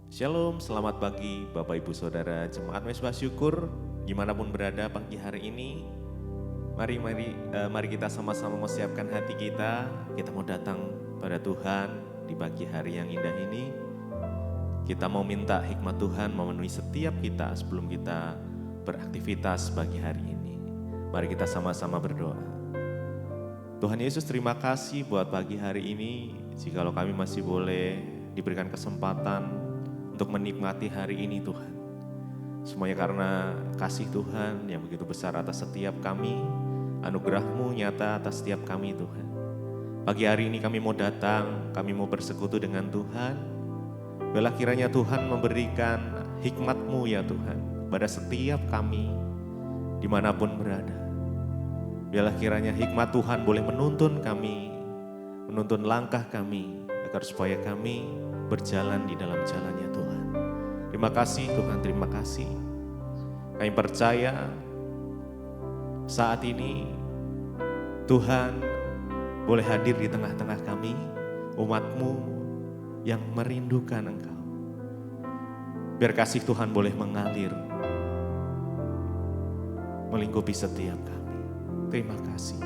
Shalom, selamat pagi Bapak Ibu Saudara Jemaat Mesbah Syukur dimanapun berada pagi hari ini. Mari kita sama-sama mempersiapkan hati kita. Kita mau datang pada Tuhan di pagi hari yang indah ini. Kita mau minta hikmat Tuhan memenuhi setiap kita sebelum kita beraktivitas pagi hari ini. Mari kita sama-sama berdoa. Tuhan Yesus, terima kasih buat pagi hari ini. Jikalau kami masih boleh diberikan kesempatan untuk menikmati hari ini Tuhan. Semuanya karena kasih Tuhan yang begitu besar atas setiap kami, anugerah-Mu nyata atas setiap kami Tuhan. Pagi hari ini kami mau datang, kami mau bersekutu dengan Tuhan. Biarlah kiranya Tuhan memberikan hikmat-Mu ya Tuhan, pada setiap kami, dimanapun berada. Biarlah kiranya hikmat Tuhan boleh menuntun kami, menuntun langkah kami, agar supaya kami berjalan di dalam jalannya Tuhan. Terima kasih Tuhan, terima kasih. Kami percaya saat ini Tuhan boleh hadir di tengah-tengah kami, umat-Mu yang merindukan Engkau. Biar kasih Tuhan boleh mengalir, melingkupi setiap kami. Terima kasih.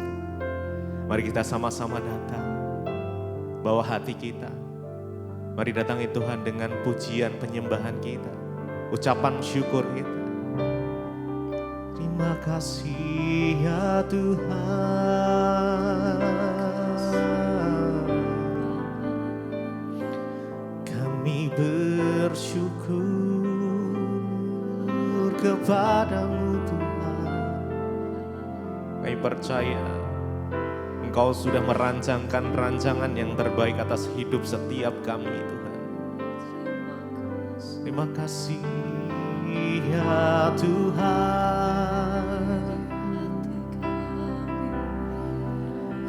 Mari kita sama-sama datang, bawa hati kita. Mari datangi Tuhan dengan pujian penyembahan kita, ucapan syukur kita. Terima kasih ya Tuhan, kami bersyukur kepadamu Tuhan. Kami percaya Engkau sudah merancangkan rancangan yang terbaik atas hidup setiap kami Tuhan. Terima kasih ya Tuhan,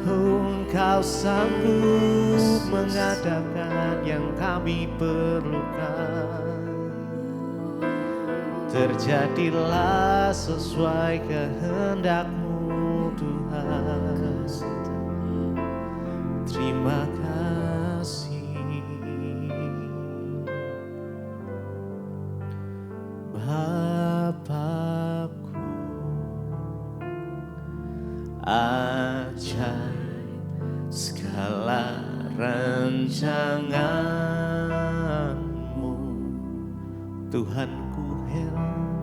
Engkau sanggup mengadakan yang kami perlukan. Terjadilah sesuai kehendak-Mu Tuhan. Terima kasih Bapakku, ajaib segala rancangan-Mu. Tuhanku heran,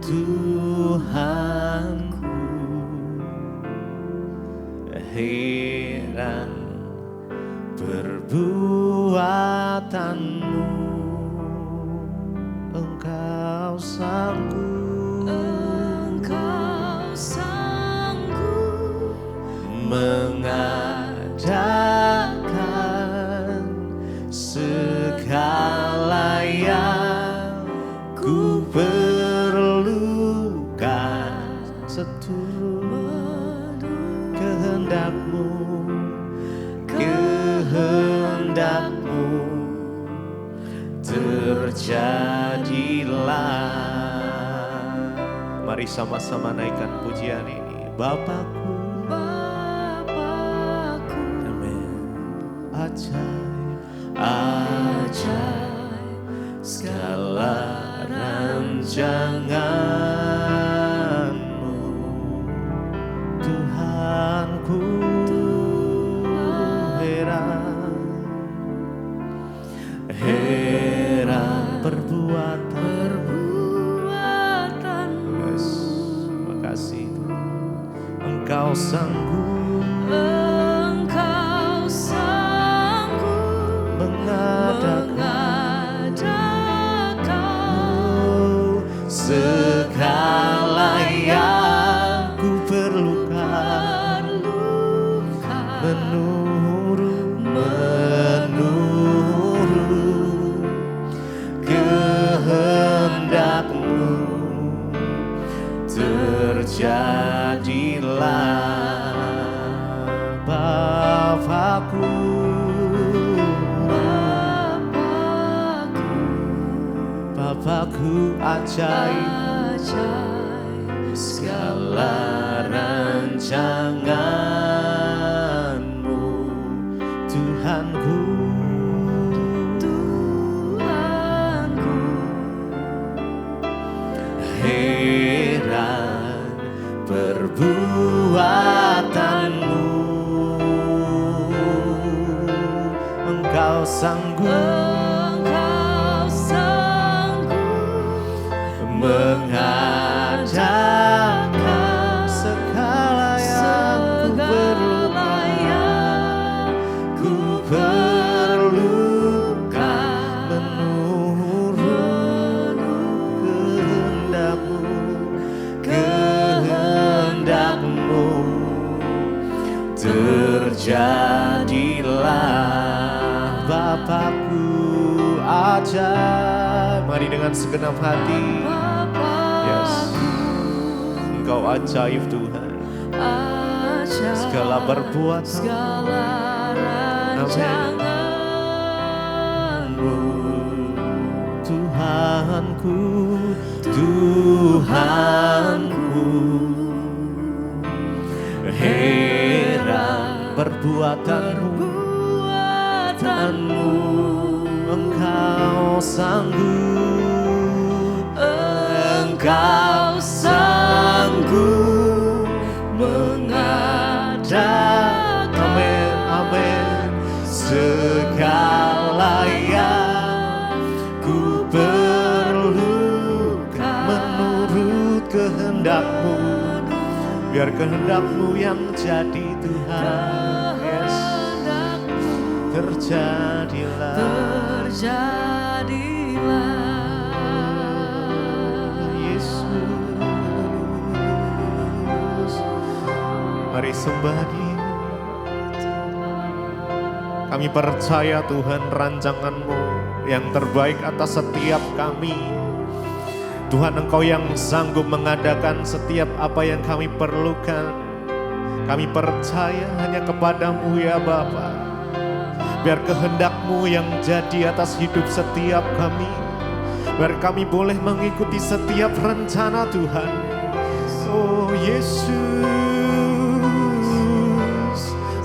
Tuhanku heran perbuatan-Mu. Engkau sanggup mengadakan segala yang ku perlukan. Seturut kehendak-Mu, kehendak-Mu terjadilah. Mari sama-sama naikkan pujian ini. Bapakku, Bapakku, amin. Ajaib, ajaib segala rancangan-Mu. Tuhanku heran, heran perbuatan-Mu. Yes, makasih Engkau sanggup, mengadakan segala yang ku perlukan, menurut kehendak-Mu terjadilah. Bapakku, Bapakku ajaib segala rancangan-Mu. Tuhanku, Tuhanku perbuatanmu. Engkau sanggup mengadakan segala yang ku perlukan menurut kehendakmu. Terjadilah Bapakku ajaib. Mari dengan segenap hati. Yes. Engkau ajaib Tuhan. Segala perbuatan, rancanganmu, Tuhanku, Tuhanku. Heran perbuatanmu, Engkau sanggup, Engkau sanggup mengadakan, amin, amin, segala yang ku perlukan menurut kehendakmu. Biar kehendakmu yang jadi Tuhan. Yes. Terjadilah Yesus. Mari sembah Dia. Kami percaya Tuhan rancangan-Mu yang terbaik atas setiap kami. Tuhan, Engkau yang sanggup mengadakan setiap apa yang kami perlukan. Kami percaya hanya kepadamu ya Bapa. Biar kehendak-Mu yang jadi atas hidup setiap kami. Biar kami boleh mengikuti setiap rencana Tuhan. Oh Yesus,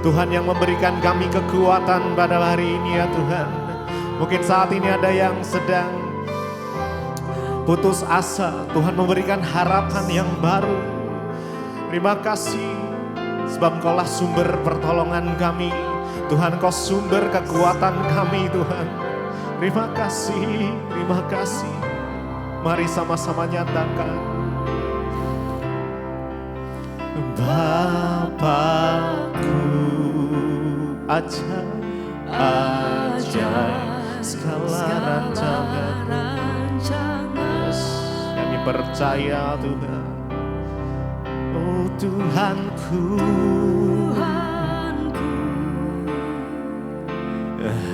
Tuhan yang memberikan kami kekuatan pada hari ini ya Tuhan. Mungkin saat ini ada yang sedang putus asa, Tuhan memberikan harapan yang baru. Terima kasih, sebab Engkaulah sumber pertolongan kami. Tuhan, Engkau sumber kekuatan kami Tuhan. Terima kasih, terima kasih. Mari sama-sama nyatakan. Bapakku ajaib, segala rancangan. Kami percaya Tuhan. Oh Tuhanku,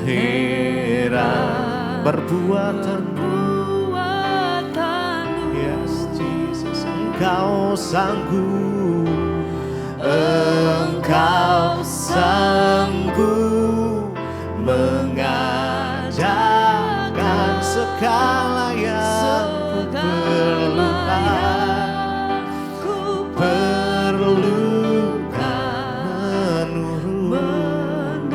heran perbuatanmu. Yes Jesus, Engkau sanggup, Engkau sanggup mengadakan segala yang ku perlukan menurut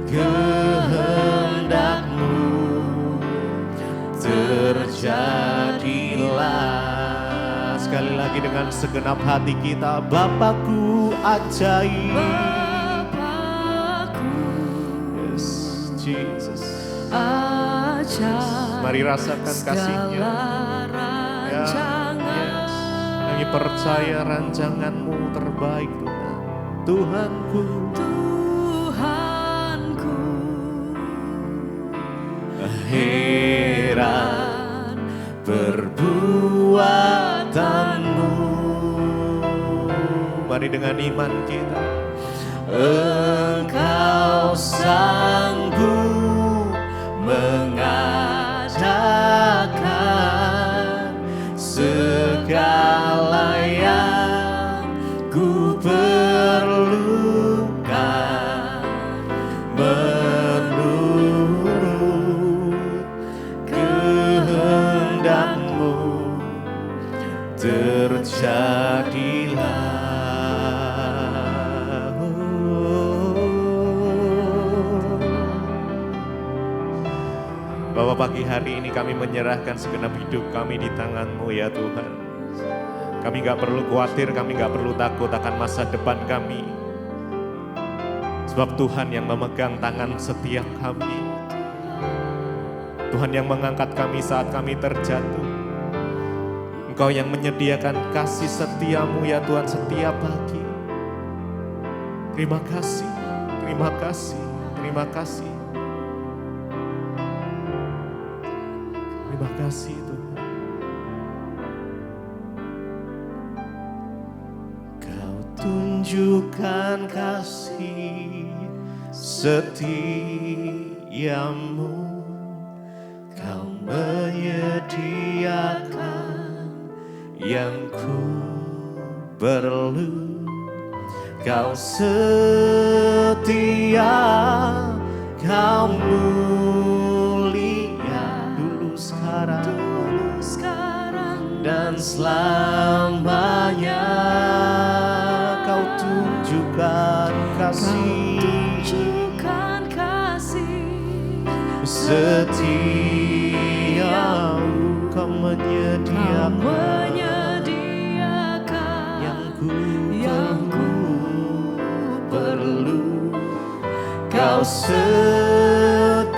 kehendakmu. Terjadilah. Sekali lagi dengan segenap hati kita. Bapakku ajaib. Yes Jesus. Mari rasakan kasih-Nya. Ya, yes. Kami percaya rancangan-Mu terbaik Tuhan. Tuhanku, heran perbuatanmu. Mari dengan iman kita. Engkau sanggup mengadakan segala yang ku perlukan menurut kehendakmu. Terjadilah. Bahwa pagi hari ini kami menyerahkan segenap hidup kami di tangan-Mu ya Tuhan. Kami gak perlu khawatir, kami gak perlu takut akan masa depan kami. Sebab Tuhan yang memegang tangan setiap kami. Tuhan yang mengangkat kami saat kami terjatuh. Engkau yang menyediakan kasih setiamu ya Tuhan setiap pagi. Terima kasih, terima kasih, terima kasih. Terima kasih Tuhan. Kau tunjukkan kasih setiamu. Kau menyediakan yang ku perlu. Kau setia, kau mulia dulu sekarang dan selamanya. Kau tunjukkan kasih setiamu. Kau menyediakan yang ku perlu. Kau setia,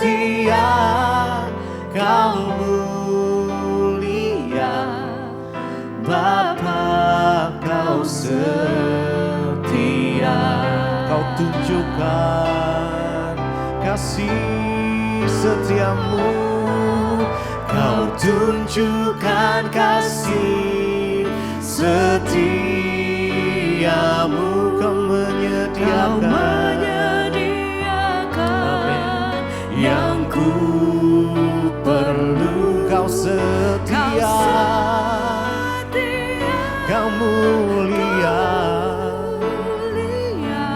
kau mulia, Bapa kau setia. Kau tunjukkan kasih setiamu. Kau tunjukkan kasih setiamu. Kau menyediakan yang ku perlu. Kau setia, kau mulia,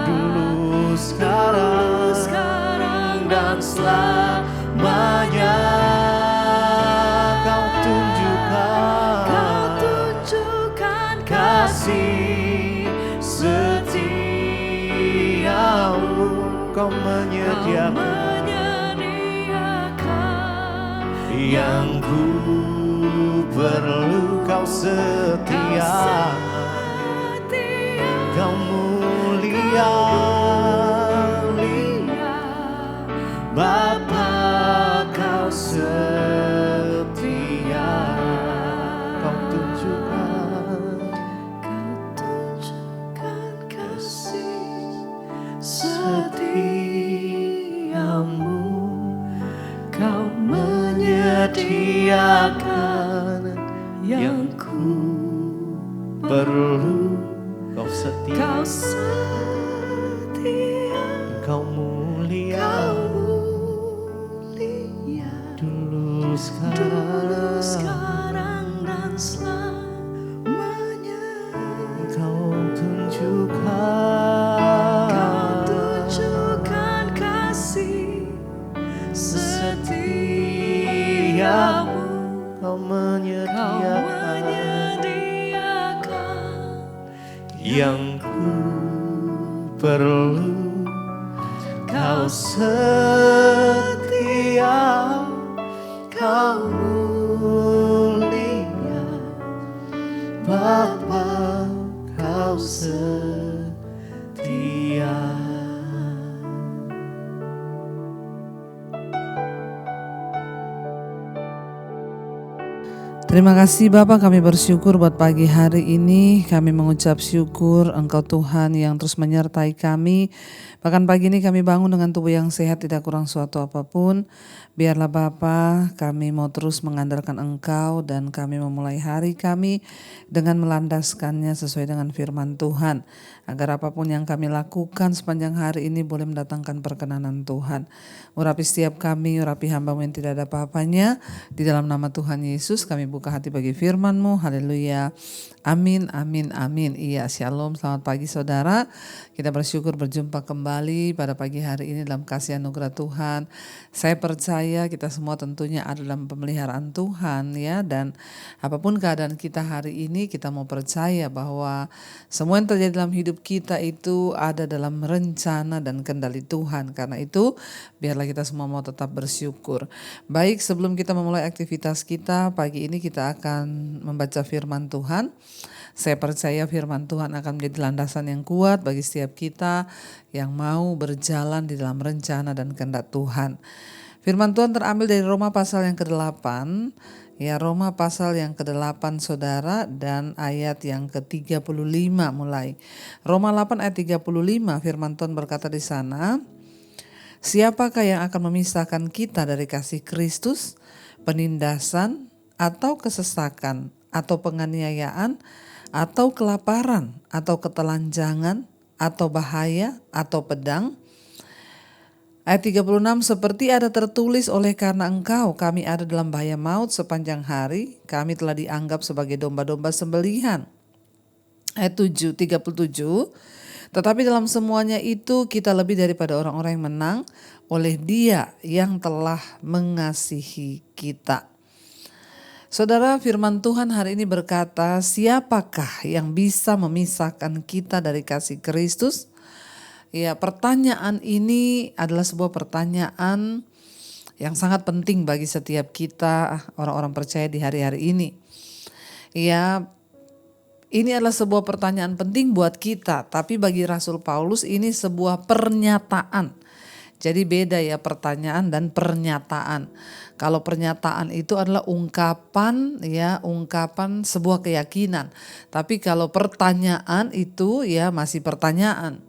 dulu sekarang dan selamanya. Kau tunjukkan kasih setiamu. Kau menyediakan yang ku perlu. Kau setia, kau mulia, Bapa kau setia. Kau tunjukkan kasih setiamu. Kau menyediakan yang ku perlu. Kau setia, kau mulia, dulu sekarang dan selamanya. Kau tunjukkan kasih setiamu. Kau menyediakan yang ku perlu. Kau setia, kau mulia, Bapa kau setia. Terima kasih Bapak, kami bersyukur buat pagi hari ini. Kami mengucap syukur Engkau Tuhan yang terus menyertai kami. Bahkan pagi ini kami bangun dengan tubuh yang sehat, tidak kurang suatu apapun. Biarlah Bapa, kami mau terus mengandalkan Engkau dan kami memulai hari kami dengan melandaskannya sesuai dengan firman Tuhan. Agar apapun yang kami lakukan sepanjang hari ini boleh mendatangkan perkenanan Tuhan. Urapi setiap kami, urapi hamba-Mu yang tidak ada apa-apanya. Di dalam nama Tuhan Yesus kami buka hati bagi firman-Mu. Haleluya. Amin, amin, amin. Iya, shalom, selamat pagi saudara. Kita bersyukur berjumpa kembali pada pagi hari ini dalam kasih anugerah Tuhan. Saya percaya kita semua tentunya ada dalam pemeliharaan Tuhan ya. Dan apapun keadaan kita hari ini, kita mau percaya bahwa semua yang terjadi dalam hidup kita itu ada dalam rencana dan kendali Tuhan. Karena itu biarlah kita semua mau tetap bersyukur. Baik, sebelum kita memulai aktivitas kita pagi ini, kita akan membaca firman Tuhan. Saya percaya firman Tuhan akan menjadi landasan yang kuat bagi setiap kita yang mau berjalan di dalam rencana dan kehendak Tuhan. Firman Tuhan terambil dari Roma pasal yang ke-8, ya Roma pasal yang ke-8 saudara, dan ayat yang ke-35 mulai. Roma 8 ayat 35 firman Tuhan berkata di sana, siapakah yang akan memisahkan kita dari kasih Kristus? Penindasan atau kesesakan atau penganiayaan atau kelaparan atau ketelanjangan atau bahaya atau pedang? Ayat 36, seperti ada tertulis, oleh karena engkau kami ada dalam bahaya maut sepanjang hari, kami telah dianggap sebagai domba-domba sembelihan. Ayat 37, tetapi dalam semuanya itu kita lebih daripada orang-orang yang menang oleh Dia yang telah mengasihi kita. Saudara, firman Tuhan hari ini berkata, siapakah yang bisa memisahkan kita dari kasih Kristus? Ya, pertanyaan ini adalah sebuah pertanyaan yang sangat penting bagi setiap kita orang-orang percaya di hari-hari ini. Ya, ini adalah sebuah pertanyaan penting buat kita, tapi bagi Rasul Paulus ini sebuah pernyataan. Jadi beda ya pertanyaan dan pernyataan. Kalau pernyataan itu adalah ungkapan sebuah keyakinan. Tapi kalau pertanyaan itu ya masih pertanyaan.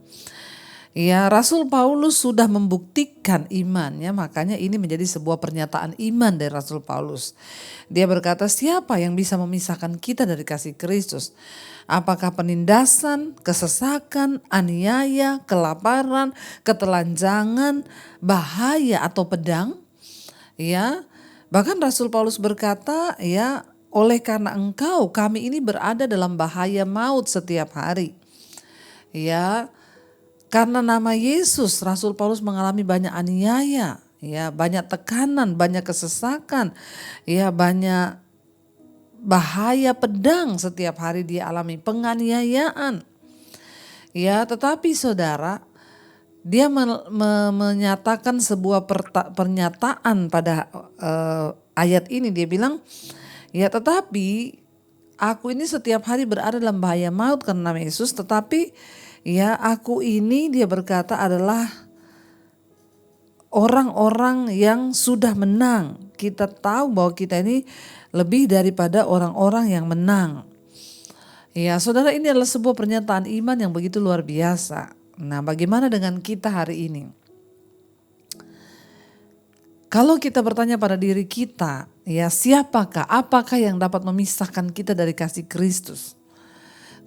Ya, Rasul Paulus sudah membuktikan imannya, makanya ini menjadi sebuah pernyataan iman dari Rasul Paulus. Dia berkata, siapa yang bisa memisahkan kita dari kasih Kristus? Apakah penindasan, kesesakan, aniaya, kelaparan, ketelanjangan, bahaya atau pedang? Ya, bahkan Rasul Paulus berkata, ya, oleh karena engkau kami ini berada dalam bahaya maut setiap hari. Ya, karena nama Yesus, Rasul Paulus mengalami banyak aniaya, ya, banyak tekanan, banyak kesesakan, ya, banyak bahaya pedang setiap hari dia alami, penganiayaan. Ya, tetapi saudara, dia menyatakan sebuah pernyataan pada ayat ini, dia bilang, ya, tetapi aku ini setiap hari berada dalam bahaya maut karena nama Yesus, tetapi ya, aku ini, dia berkata, adalah orang-orang yang sudah menang. Kita tahu bahwa kita ini lebih daripada orang-orang yang menang. Ya, saudara, ini adalah sebuah pernyataan iman yang begitu luar biasa. Nah, bagaimana dengan kita hari ini? Kalau kita bertanya pada diri kita, ya, siapakah, apakah yang dapat memisahkan kita dari kasih Kristus?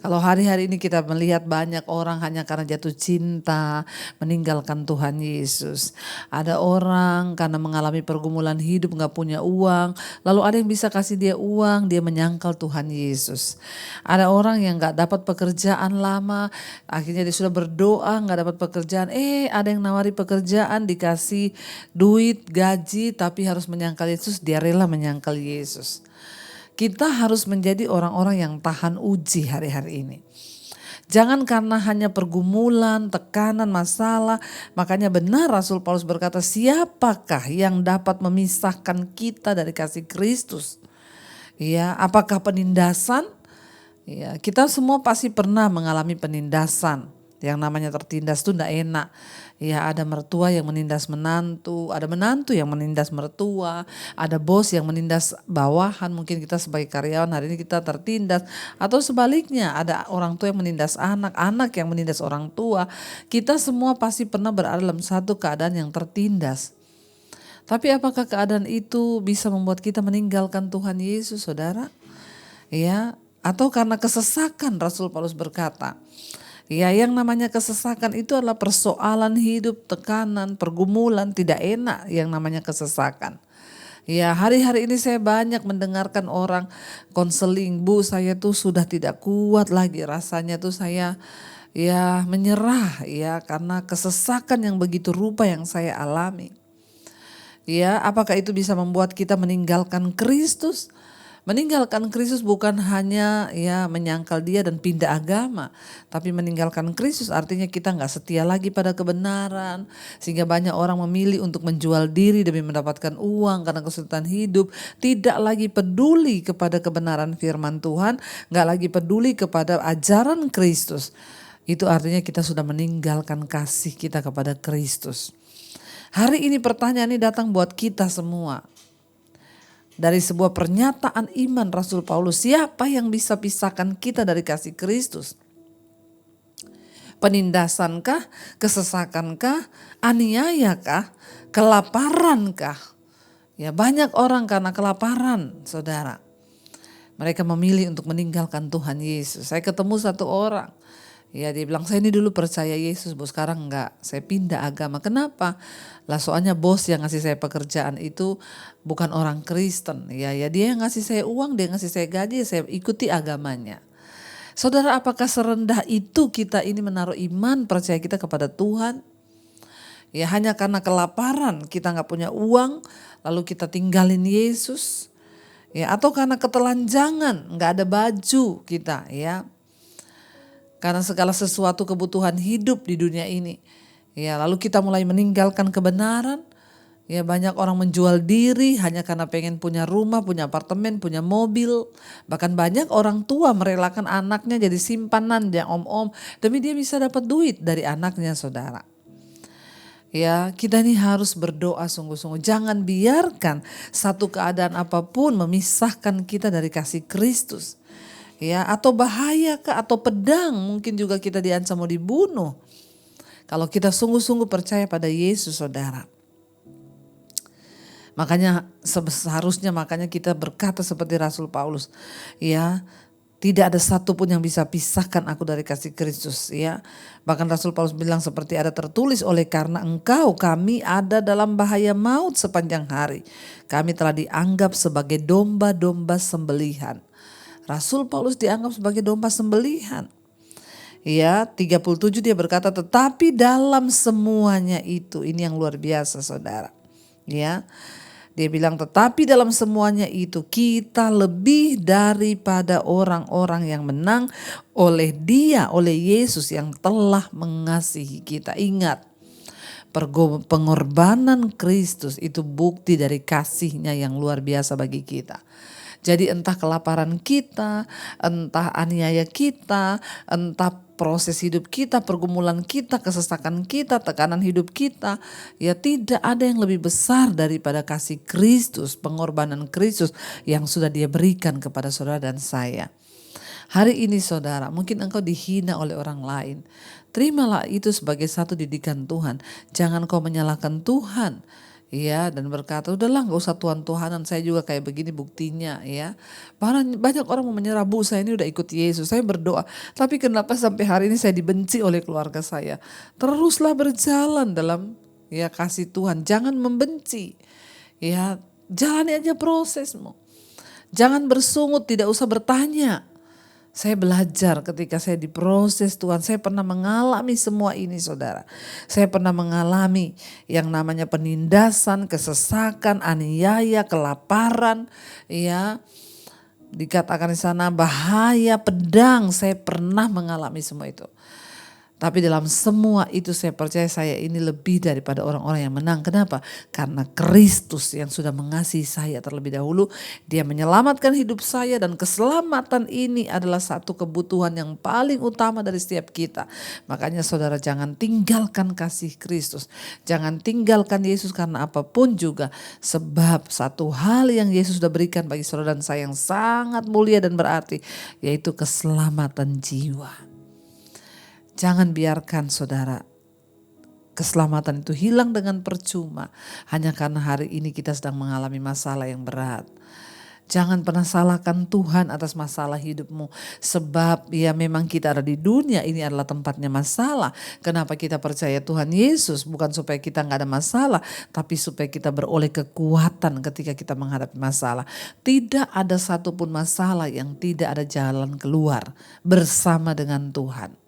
Kalau hari-hari ini kita melihat banyak orang hanya karena jatuh cinta meninggalkan Tuhan Yesus. Ada orang karena mengalami pergumulan hidup gak punya uang. Lalu ada yang bisa kasih dia uang, dia menyangkal Tuhan Yesus. Ada orang yang gak dapat pekerjaan lama, akhirnya dia sudah berdoa gak dapat pekerjaan. Ada yang nawari pekerjaan, dikasih duit, gaji, tapi harus menyangkal Yesus, dia rela menyangkal Yesus. Kita harus menjadi orang-orang yang tahan uji hari-hari ini. Jangan karena hanya pergumulan, tekanan, masalah. Makanya benar Rasul Paulus berkata, siapakah yang dapat memisahkan kita dari kasih Kristus? Ya, apakah penindasan? Ya, kita semua pasti pernah mengalami penindasan. Yang namanya tertindas itu tidak enak. Ya, ada mertua yang menindas menantu, ada menantu yang menindas mertua, ada bos yang menindas bawahan, mungkin kita sebagai karyawan hari ini kita tertindas, atau sebaliknya ada orang tua yang menindas anak, anak yang menindas orang tua. Kita semua pasti pernah berada dalam satu keadaan yang tertindas. Tapi apakah keadaan itu bisa membuat kita meninggalkan Tuhan Yesus, saudara? Ya, atau karena kesesakan, Rasul Paulus berkata, ya, yang namanya kesesakan itu adalah persoalan hidup, tekanan, pergumulan, tidak enak yang namanya kesesakan. Ya, hari-hari ini saya banyak mendengarkan orang konseling, Bu, saya tuh sudah tidak kuat lagi, rasanya tuh saya ya menyerah ya karena kesesakan yang begitu rupa yang saya alami. Ya, apakah itu bisa membuat kita meninggalkan Kristus? Meninggalkan Kristus bukan hanya ya menyangkal dia dan pindah agama, tapi meninggalkan Kristus artinya kita nggak setia lagi pada kebenaran, sehingga banyak orang memilih untuk menjual diri demi mendapatkan uang karena kesulitan hidup, tidak lagi peduli kepada kebenaran firman Tuhan, nggak lagi peduli kepada ajaran Kristus. Itu artinya kita sudah meninggalkan kasih kita kepada Kristus. Hari ini pertanyaan ini datang buat kita semua. Dari sebuah pernyataan iman Rasul Paulus, siapa yang bisa pisahkan kita dari kasih Kristus? Penindasankah, kesesakankah, aniayakah, kelaparankah? Ya, banyak orang karena kelaparan, saudara. Mereka memilih untuk meninggalkan Tuhan Yesus. Saya ketemu satu orang. Ya, dia bilang, saya ini dulu percaya Yesus, bos, sekarang enggak. Saya pindah agama. Kenapa? Lah soalnya bos yang ngasih saya pekerjaan itu bukan orang Kristen. Ya dia yang ngasih saya uang, dia ngasih saya gaji, saya ikuti agamanya. Saudara, apakah serendah itu kita ini menaruh iman percaya kita kepada Tuhan? Ya hanya karena kelaparan kita nggak punya uang, lalu kita tinggalin Yesus. Ya atau karena ketelanjangan, nggak ada baju kita ya. Karena segala sesuatu kebutuhan hidup di dunia ini. Ya, lalu kita mulai meninggalkan kebenaran. Ya, banyak orang menjual diri hanya karena pengen punya rumah, punya apartemen, punya mobil. Bahkan banyak orang tua merelakan anaknya jadi simpanan yang om-om demi dia bisa dapat duit dari anaknya, saudara. Ya, kita ini harus berdoa sungguh-sungguh. Jangan biarkan satu keadaan apapun memisahkan kita dari kasih Kristus. Ya, atau bahaya atau pedang, mungkin juga kita diancam mau dibunuh. Kalau kita sungguh-sungguh percaya pada Yesus, saudara. Makanya seharusnya kita berkata seperti Rasul Paulus, ya, tidak ada satupun yang bisa pisahkan aku dari kasih Kristus, ya. Bahkan Rasul Paulus bilang seperti ada tertulis, oleh karena engkau kami ada dalam bahaya maut sepanjang hari. Kami telah dianggap sebagai domba-domba sembelihan. Rasul Paulus dianggap sebagai domba sembelihan. Ya, 37 dia berkata, tetapi dalam semuanya itu, ini yang luar biasa, saudara. Ya, dia bilang tetapi dalam semuanya itu kita lebih daripada orang-orang yang menang oleh Dia, oleh Yesus yang telah mengasihi kita. Ingat, pengorbanan Kristus itu bukti dari kasih-Nya yang luar biasa bagi kita. Jadi entah kelaparan kita, entah aniaya kita, entah proses hidup kita, pergumulan kita, kesesakan kita, tekanan hidup kita, ya tidak ada yang lebih besar daripada kasih Kristus, pengorbanan Kristus yang sudah Dia berikan kepada saudara dan saya. Hari ini saudara, mungkin engkau dihina oleh orang lain. Terimalah itu sebagai satu didikan Tuhan. Jangan kau menyalahkan Tuhan. Ya, dan berkata, udahlah gak usah Tuhan-Tuhanan, saya juga kayak begini buktinya ya. Banyak orang mau menyerah, bu saya ini udah ikut Yesus, saya berdoa. Tapi kenapa sampai hari ini saya dibenci oleh keluarga saya? Teruslah berjalan dalam ya kasih Tuhan, jangan membenci. Ya, jalani aja prosesmu. Jangan bersungut, tidak usah bertanya. Saya belajar ketika saya diproses Tuhan, saya pernah mengalami semua ini saudara. Saya pernah mengalami yang namanya penindasan, kesesakan, aniaya, kelaparan, ya. Dikatakan di sana bahaya, pedang, saya pernah mengalami semua itu. Tapi dalam semua itu saya percaya saya ini lebih daripada orang-orang yang menang. Kenapa? Karena Kristus yang sudah mengasihi saya terlebih dahulu. Dia menyelamatkan hidup saya dan keselamatan ini adalah satu kebutuhan yang paling utama dari setiap kita. Makanya saudara jangan tinggalkan kasih Kristus. Jangan tinggalkan Yesus karena apapun juga. Sebab satu hal yang Yesus sudah berikan bagi saudara dan saya yang sangat mulia dan berarti. Yaitu keselamatan jiwa. Jangan biarkan saudara keselamatan itu hilang dengan percuma hanya karena hari ini kita sedang mengalami masalah yang berat. Jangan pernah salahkan Tuhan atas masalah hidupmu. Sebab ya memang kita ada di dunia ini adalah tempatnya masalah. Kenapa kita percaya Tuhan Yesus? Bukan supaya kita gak ada masalah. Tapi supaya kita beroleh kekuatan ketika kita menghadapi masalah. Tidak ada satupun masalah yang tidak ada jalan keluar bersama dengan Tuhan.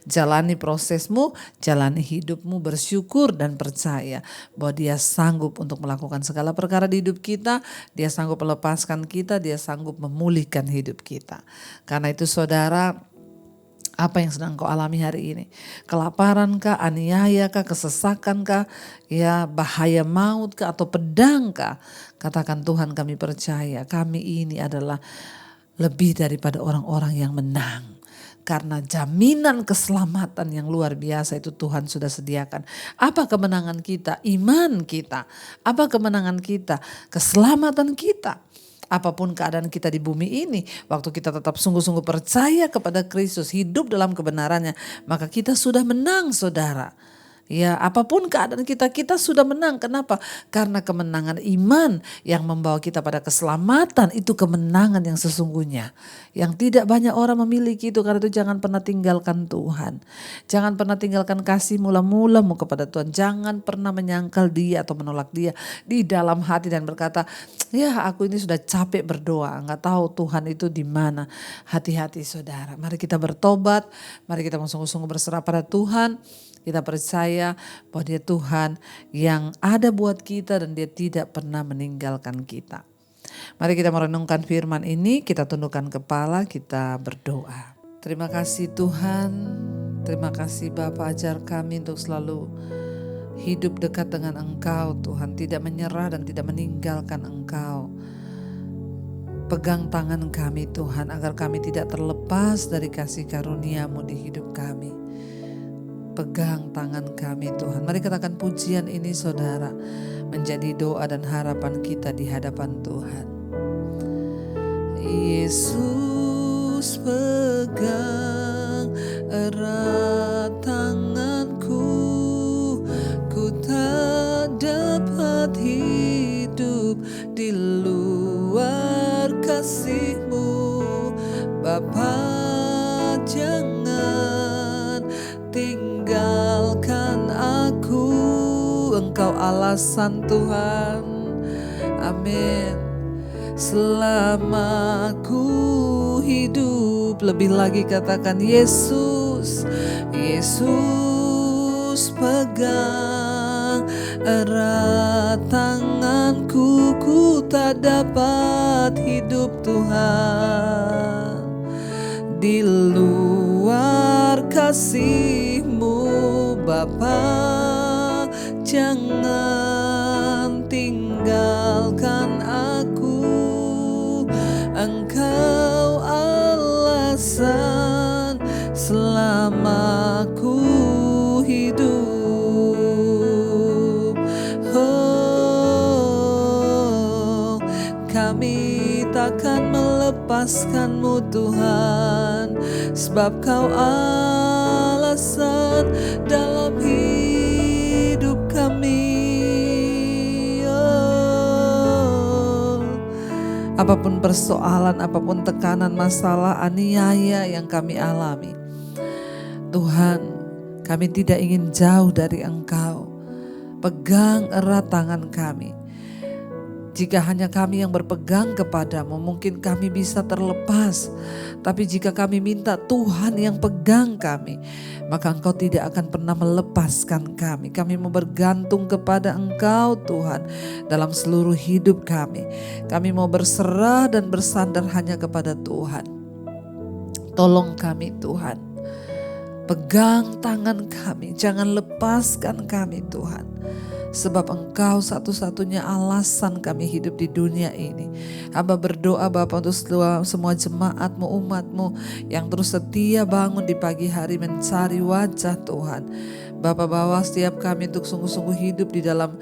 Jalani prosesmu, jalani hidupmu, bersyukur dan percaya bahwa Dia sanggup untuk melakukan segala perkara di hidup kita. Dia sanggup melepaskan kita, Dia sanggup memulihkan hidup kita. Karena itu saudara, apa yang sedang kau alami hari ini? Kelaparan kah, aniaya kah, kesesakan kah, ya bahaya maut kah, atau pedang kah? Katakan, Tuhan, kami percaya kami ini adalah lebih daripada orang-orang yang menang. Karena jaminan keselamatan yang luar biasa itu Tuhan sudah sediakan. Apa kemenangan kita? Iman kita. Apa kemenangan kita? Keselamatan kita. Apapun keadaan kita di bumi ini, waktu kita tetap sungguh-sungguh percaya kepada Kristus, hidup dalam kebenarannya, maka kita sudah menang, saudara. Ya, apapun keadaan kita, kita sudah menang. Kenapa? Karena kemenangan iman yang membawa kita pada keselamatan, itu kemenangan yang sesungguhnya. Yang tidak banyak orang memiliki itu. Karena itu jangan pernah tinggalkan Tuhan. Jangan pernah tinggalkan kasih mula-mulamu kepada Tuhan. Jangan pernah menyangkal Dia atau menolak Dia di dalam hati dan berkata, ya aku ini sudah capek berdoa, nggak tahu Tuhan itu di mana. Hati-hati saudara, mari kita bertobat, mari kita sungguh-sungguh berserah pada Tuhan. Kita percaya bahwa Dia Tuhan yang ada buat kita dan Dia tidak pernah meninggalkan kita. Mari kita merenungkan firman ini, kita tundukkan kepala, kita berdoa. Terima kasih Tuhan, terima kasih Bapa, ajar kami untuk selalu hidup dekat dengan Engkau Tuhan, tidak menyerah dan tidak meninggalkan Engkau. Pegang tangan kami Tuhan, agar kami tidak terlepas dari kasih karunia-Mu di hidup kami. Pegang tangan kami Tuhan. Mari katakan pujian ini saudara, menjadi doa dan harapan kita di hadapan Tuhan. Yesus, pegang erat tanganku, ku tak dapat hidup di luar kasih-Mu. Bapa, jangan tinggalkan aku, Engkau alasan Tuhan. Amin. Selama ku hidup, lebih lagi katakan Yesus, Yesus pegang erat tanganku, ku tak dapat hidup Tuhan di luar kasih-Mu. Bapa, jangan tinggalkan aku, Engkau alasan selama ku hidup. Oh, kami takkan melepaskan-Mu Tuhan, sebab Kau alasan dalam hidup kami. Oh, apapun persoalan, apapun tekanan, masalah, aniaya yang kami alami, Tuhan, kami tidak ingin jauh dari Engkau. Pegang erat tangan kami. Jika hanya kami yang berpegang kepadamu, mungkin kami bisa terlepas. Tapi jika kami minta Tuhan yang pegang kami, maka Engkau tidak akan pernah melepaskan kami. Kami mau bergantung kepada Engkau Tuhan dalam seluruh hidup kami. Kami mau berserah dan bersandar hanya kepada Tuhan. Tolong kami Tuhan. Pegang tangan kami, jangan lepaskan kami Tuhan. Sebab Engkau satu-satunya alasan kami hidup di dunia ini. Hamba berdoa Bapa untuk semua jemaat-Mu, umat-Mu yang terus setia bangun di pagi hari mencari wajah Tuhan. Bapa, bawa setiap kami untuk sungguh-sungguh hidup di dalam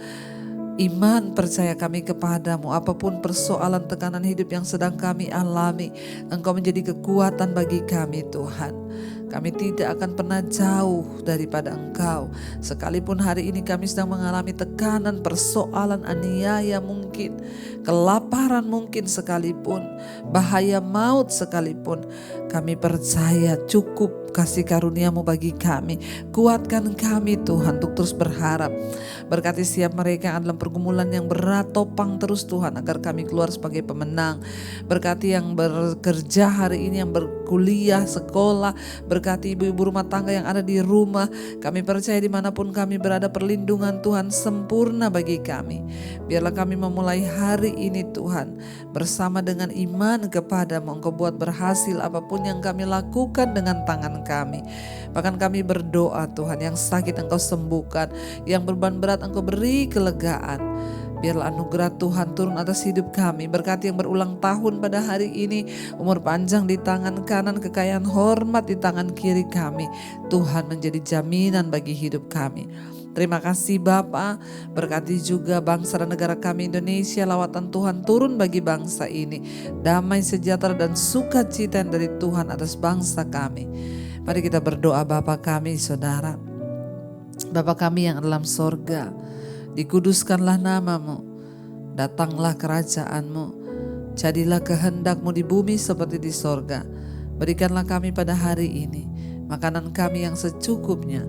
iman, percaya kami kepadamu. Apapun persoalan tekanan hidup yang sedang kami alami, Engkau menjadi kekuatan bagi kami Tuhan. Kami tidak akan pernah jauh daripada Engkau. Sekalipun hari ini kami sedang mengalami tekanan, persoalan, aniaya mungkin, kelaparan mungkin sekalipun, bahaya maut sekalipun, kami percaya cukup kasih karunia-Mu bagi kami. Kuatkan kami Tuhan untuk terus berharap. Berkati setiap mereka yang dalam pergumulan yang berat, topang terus Tuhan agar kami keluar sebagai pemenang. Berkati yang bekerja hari ini, yang berkuliah, sekolah, berkati Berkati ibu-ibu rumah tangga yang ada di rumah. Kami percaya dimanapun kami berada, perlindungan Tuhan sempurna bagi kami. Biarlah kami memulai hari ini Tuhan bersama dengan iman kepadamu. Engkau buat berhasil apapun yang kami lakukan dengan tangan kami. Bahkan kami berdoa Tuhan, yang sakit Engkau sembuhkan, yang beban berat Engkau beri kelegaan. Biarlah anugerah Tuhan turun atas hidup kami. Berkati yang berulang tahun pada hari ini, umur panjang di tangan kanan, kekayaan hormat di tangan kiri kami. Tuhan menjadi jaminan bagi hidup kami. Terima kasih Bapa, berkati juga bangsa dan negara kami Indonesia. Lawatan Tuhan turun bagi bangsa ini. Damai, sejahtera dan sukacita yang dari Tuhan atas bangsa kami. Mari kita berdoa. Bapa kami, Saudara, Bapa kami yang dalam sorga, dikuduskanlah namamu, datanglah kerajaanmu, jadilah kehendakmu di bumi seperti di sorga. Berikanlah kami pada hari ini makanan kami yang secukupnya,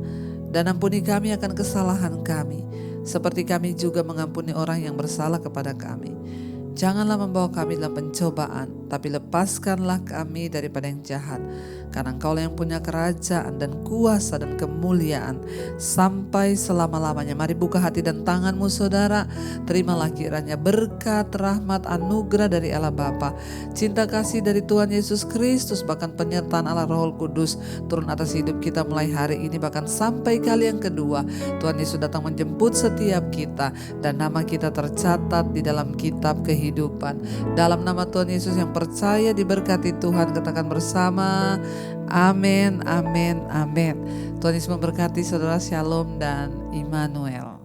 dan ampuni kami akan kesalahan kami, seperti kami juga mengampuni orang yang bersalah kepada kami. Janganlah membawa kami dalam pencobaan, tapi lepaskanlah kami daripada yang jahat. Karena Engkaulah yang punya kerajaan dan kuasa dan kemuliaan sampai selama-lamanya. Mari buka hati dan tanganmu Saudara. Terimalah kiranya berkat, rahmat, anugerah dari Allah Bapa, cinta kasih dari Tuhan Yesus Kristus, bahkan penyertaan Allah Roh Kudus turun atas hidup kita mulai hari ini, bahkan sampai kali yang kedua. Tuhan Yesus datang menjemput setiap kita, dan nama kita tercatat di dalam kitab kehidupan. Dalam nama Tuhan Yesus yang percaya diberkati Tuhan, katakan bersama, amin, amin, amin. Tuhan Yesus memberkati saudara. Shalom dan Immanuel.